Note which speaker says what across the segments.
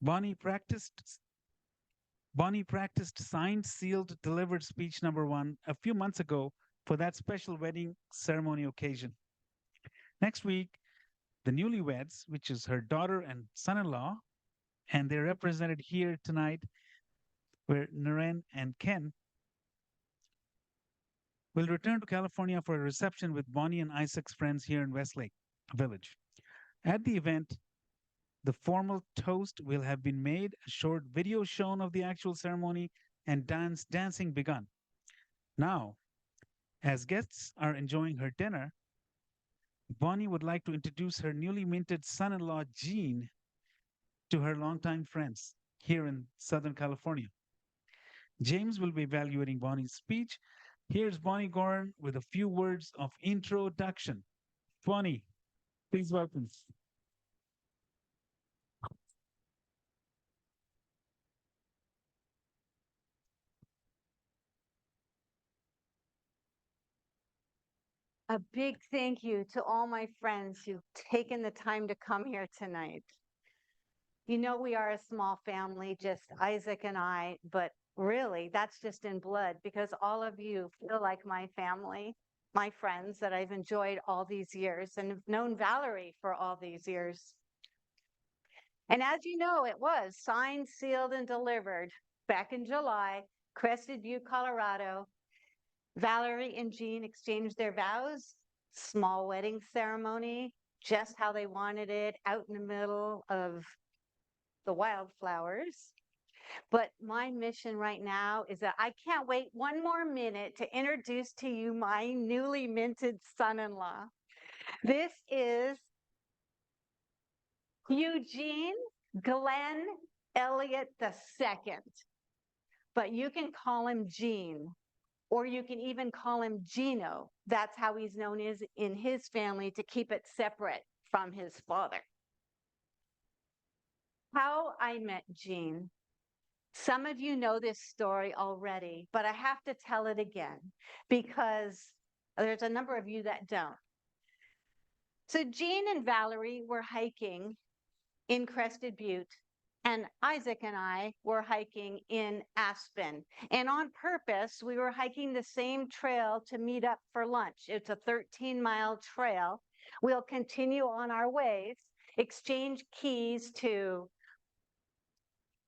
Speaker 1: Bonnie practiced Bonnie practiced signed, sealed, delivered speech number one a few months ago for that special wedding ceremony occasion. Next week, the newlyweds, which is her daughter and son-in-law, and they're represented here tonight, where Naren and Ken will return to California for a reception with Bonnie and Isaac's friends here in Westlake Village. At the event, the formal toast will have been made, a short video shown of the actual ceremony, and dancing begun. Now, as guests are enjoying her dinner, Bonnie would like to introduce her newly minted son-in-law, Gene, to her longtime friends here in Southern California. James will be evaluating Bonnie's speech. Here's Bonnie Goren with a few words of introduction. Bonnie, please welcome.
Speaker 2: A big thank you to all my friends who've taken the time to come here tonight. You know, we are a small family, just Isaac and I, but really that's just in blood because all of you feel like my family, my friends that I've enjoyed all these years and have known Valerie for all these years. And as you know, it was signed, sealed, and delivered back in July, Crested Butte, Colorado. Valerie and Jean exchanged their vows, small wedding ceremony, just how they wanted it, out in the middle of the wildflowers. But my mission right now is that I can't wait one more minute to introduce to you my newly minted son-in-law. This is Eugene Glenn Elliott II, but you can call him Gene, or you can even call him Gino. That's how he's known in his family to keep it separate from his father. How I met Gene. Some of you know this story already, but I have to tell it again because there's a number of you that don't. So Gene and Valerie were hiking in Crested Butte, and Isaac and I were hiking in Aspen. And on purpose, we were hiking the same trail to meet up for lunch. It's a 13-mile trail. We'll continue on our ways, exchange keys to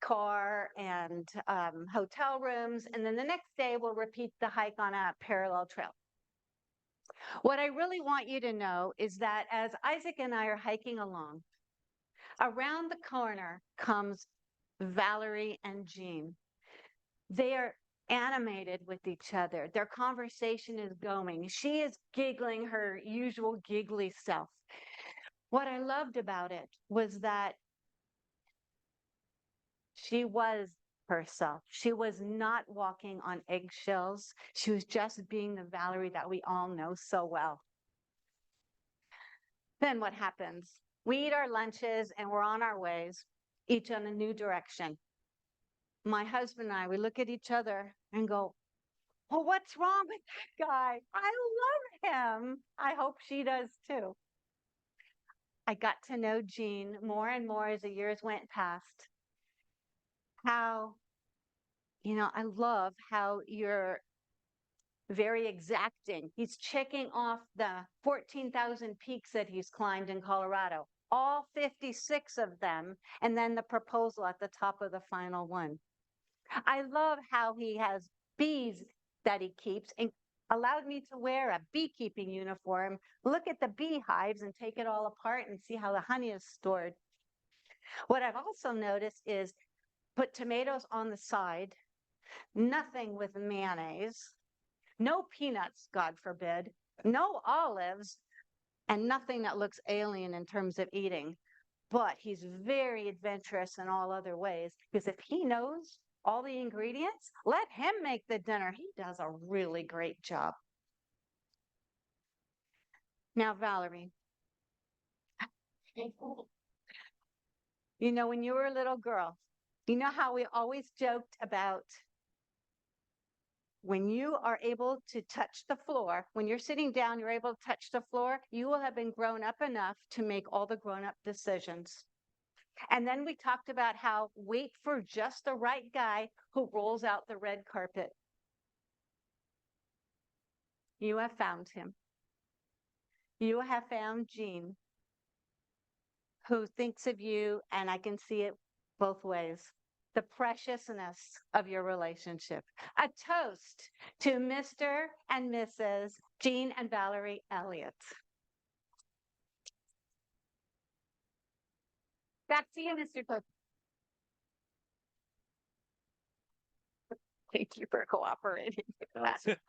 Speaker 2: car and hotel rooms, and then the next day we'll repeat the hike on a parallel trail. What I really want you to know is that as Isaac and I are hiking along, around the corner comes Valerie and Jean. They are animated with each other. Their conversation is going. She is giggling her usual giggly self. What I loved about it was that she was herself. She was not walking on eggshells. She was just being the Valerie that we all know so well. Then what happens? We eat our lunches and we're on our ways, each in a new direction. My husband and I, we look at each other and go, well, what's wrong with that guy? I love him. I hope she does too. I got to know Jean more and more as the years went past. How, I love how you're very exacting. He's checking off the 14,000 peaks that he's climbed in Colorado, all 56 of them, and then the proposal at the top of the final one. I love how he has bees that he keeps and allowed me to wear a beekeeping uniform, look at the beehives and take it all apart and see how the honey is stored. What I've also noticed is put tomatoes on the side, nothing with mayonnaise, no peanuts, God forbid, no olives, and nothing that looks alien in terms of eating. But he's very adventurous in all other ways because if he knows all the ingredients, let him make the dinner. He does a really great job. Now, Valerie, when you were a little girl, you know how we always joked about when you are able to touch the floor, when you're sitting down, you're able to touch the floor, you will have been grown up enough to make all the grown up decisions. And then we talked about how wait for just the right guy who rolls out the red carpet. You have found him. You have found Jean, who thinks of you, and I can see it both ways. The preciousness of your relationship. A toast to Mr. and Mrs. Jean and Valerie Elliott. Back to you, Mr. Cook. Thank you for cooperating with that.